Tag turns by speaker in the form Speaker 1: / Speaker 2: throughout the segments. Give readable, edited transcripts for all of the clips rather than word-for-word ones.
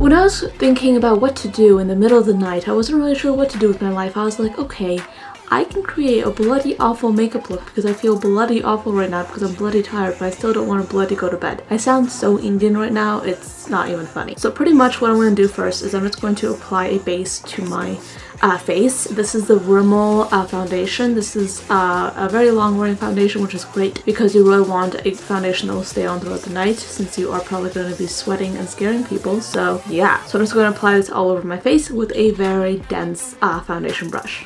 Speaker 1: When I was thinking about what to do in the middle of the night, I wasn't really sure what to do with my life. I was like, okay, I can create a bloody awful makeup look because I feel bloody awful right now because I'm bloody tired, but I still don't want to bloody go to bed. I sound so Indian right now, it's not even funny. So pretty much what I'm going to do first is I'm just going to apply a base to my face. This is the Rimmel foundation. This is a very long wearing foundation, which is great because you really want a foundation that will stay on throughout the night since you are probably going to be sweating and scaring people. So yeah, so I'm just going to apply this all over my face with a very dense foundation brush.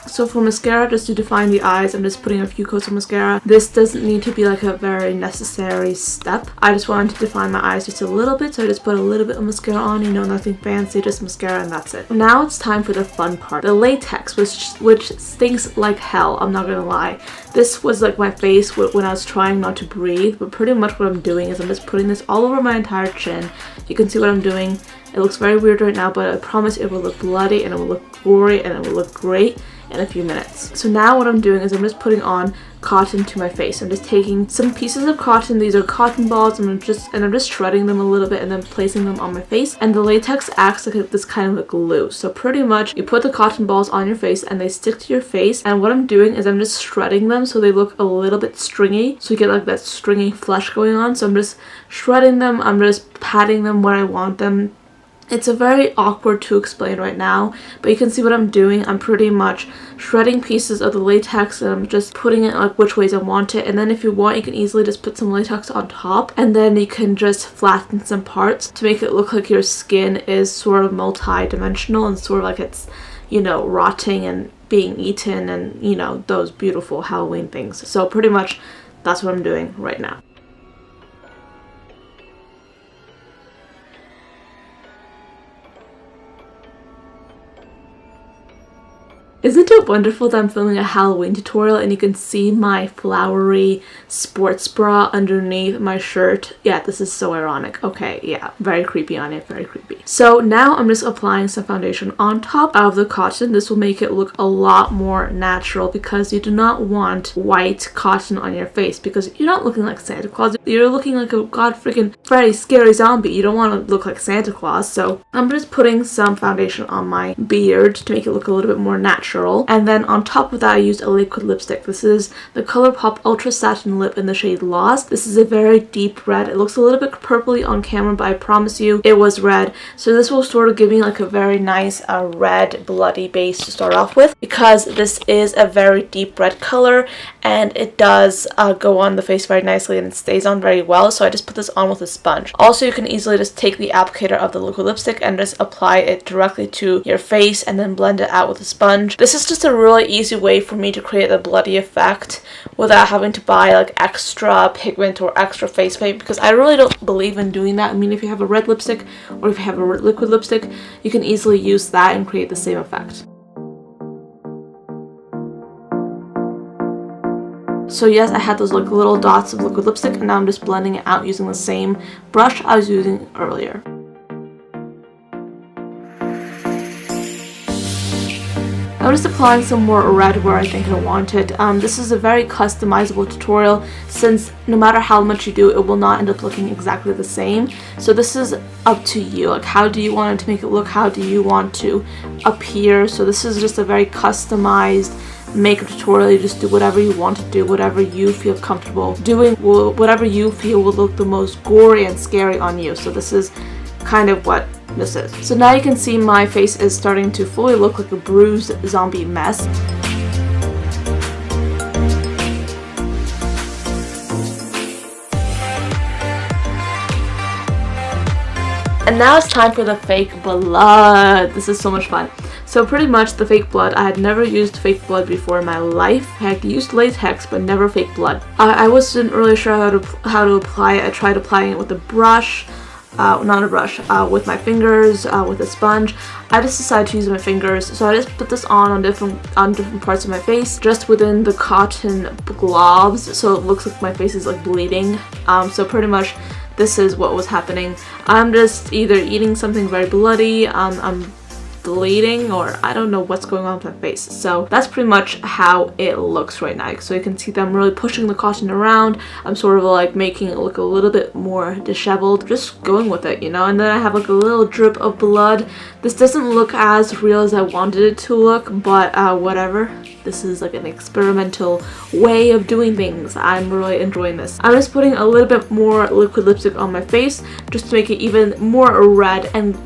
Speaker 1: So for mascara, just to define the eyes, I'm just putting a few coats of mascara. This doesn't need to be like a very necessary step. I just wanted to define my eyes just a little bit, so I just put a little bit of mascara on, you know, nothing fancy, just mascara and that's it. Now it's time for the fun part. The latex, which stinks like hell, I'm not gonna lie. This was like my face when I was trying not to breathe, but pretty much what I'm doing is I'm just putting this all over my entire chin. You can see what I'm doing. It looks very weird right now, but I promise it will look bloody and it will look gory and it will look great in a few minutes. So now what I'm doing is I'm just putting on cotton to my face. I'm just taking some pieces of cotton, these are cotton balls, and I'm just shredding them a little bit and then placing them on my face, and the latex acts like this kind of a glue. So pretty much you put the cotton balls on your face and they stick to your face, and what I'm doing is I'm just shredding them so they look a little bit stringy, so you get like that stringy flesh going on. So I'm just shredding them, I'm just patting them where I want them. It's a very awkward to explain right now, but you can see what I'm doing. I'm pretty much shredding pieces of the latex and I'm just putting it like which ways I want it. And then if you want, you can easily just put some latex on top and then you can just flatten some parts to make it look like your skin is sort of multi-dimensional and sort of like it's, you know, rotting and being eaten and, you know, those beautiful Halloween things. So pretty much that's what I'm doing right now. Isn't it wonderful that I'm filming a Halloween tutorial and you can see my flowery sports bra underneath my shirt? Yeah, this is so ironic. Okay, yeah, very creepy on it, very creepy. So now I'm just applying some foundation on top of the cotton. This will make it look a lot more natural because you do not want white cotton on your face because you're not looking like Santa Claus. You're looking like a god freaking Freddy scary zombie. You don't want to look like Santa Claus. So I'm just putting some foundation on my beard to make it look a little bit more natural. And then on top of that I used a liquid lipstick. This is the ColourPop Ultra Satin Lip in the shade Lost. This is a very deep red. It looks a little bit purpley on camera, but I promise you it was red. So this will sort of give me like a very nice red bloody base to start off with because this is a very deep red color and it does go on the face very nicely and it stays on very well. So I just put this on with a sponge. Also, you can easily just take the applicator of the liquid lipstick and just apply it directly to your face and then blend it out with a sponge. This is just a really easy way for me to create a bloody effect without having to buy like extra pigment or extra face paint because I really don't believe in doing that. I mean, if you have a red lipstick or if you have a liquid lipstick, you can easily use that and create the same effect. So yes, I had those like little dots of liquid lipstick and now I'm just blending it out using the same brush I was using earlier. I'm just applying some more red where I think I want it. This is a very customizable tutorial since no matter how much you do, it will not end up looking exactly the same. So this is up to you. Like, how do you want it to make it look? How do you want to appear? So this is just a very customized makeup tutorial. You just do whatever you want to do, whatever you feel comfortable doing, whatever you feel will look the most gory and scary on you. So this is kind of what this is. So now you can see my face is starting to fully look like a bruised zombie mess. And now it's time for the fake blood. This is so much fun. So pretty much the fake blood, I had never used fake blood before in my life. I had used latex but never fake blood. I wasn't really sure how to apply it. I tried applying it with a brush. Not a brush, with my fingers, with a sponge. I just decided to use my fingers, so I just put this on different parts of my face, just within the cotton globs, so it looks like my face is like bleeding. So pretty much this is what was happening. I'm just either eating something very bloody, I'm bleeding, or I don't know what's going on with my face. So that's pretty much how it looks right now. So you can see that I'm really pushing the cotton around. I'm sort of like making it look a little bit more disheveled, just going with it, you know. And then I have like a little drip of blood. This doesn't look as real as I wanted it to look, but whatever. This is like an experimental way of doing things. I'm really enjoying this. I'm just putting a little bit more liquid lipstick on my face just to make it even more red and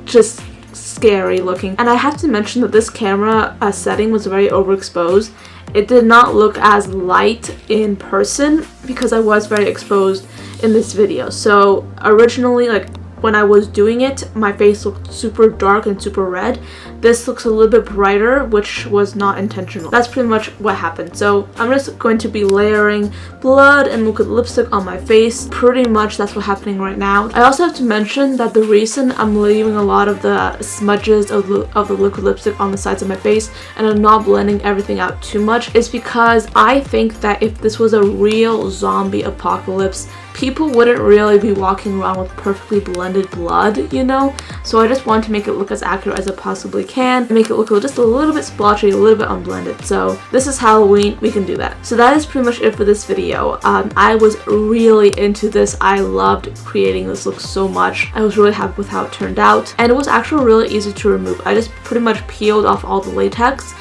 Speaker 1: just scary looking. And I have to mention that this camera setting was very overexposed. It did not look as light in person because I was very exposed in this video. So originally, like when I was doing it, my face looked super dark and super red. This looks a little bit brighter, which was not intentional. That's pretty much what happened. So I'm just going to be layering blood and liquid lipstick on my face. Pretty much that's what's happening right now. I also have to mention that the reason I'm leaving a lot of the smudges of the liquid lipstick on the sides of my face and I'm not blending everything out too much is because I think that if this was a real zombie apocalypse, people wouldn't really be walking around with perfectly blended blood, you know? So I just want to make it look as accurate as I possibly can and make it look just a little bit splotchy, a little bit unblended. So this is Halloween, we can do that. So that is pretty much it for this video. I was really into this. I loved creating this look so much. I was really happy with how it turned out, and it was actually really easy to remove. I just pretty much peeled off all the latex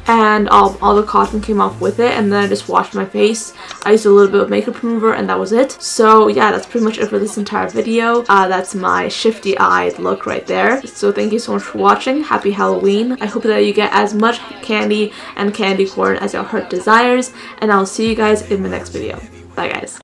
Speaker 1: and all the cotton came off with it, and then I just washed my face. I used a little bit of makeup remover and that was it. So yeah, that's pretty much it for this entire video. That's my shifty eyed look right there. So thank you so much for watching. Happy Halloween. I hope that you get as much candy and candy corn as your heart desires, and I'll see you guys in the next video. Bye guys.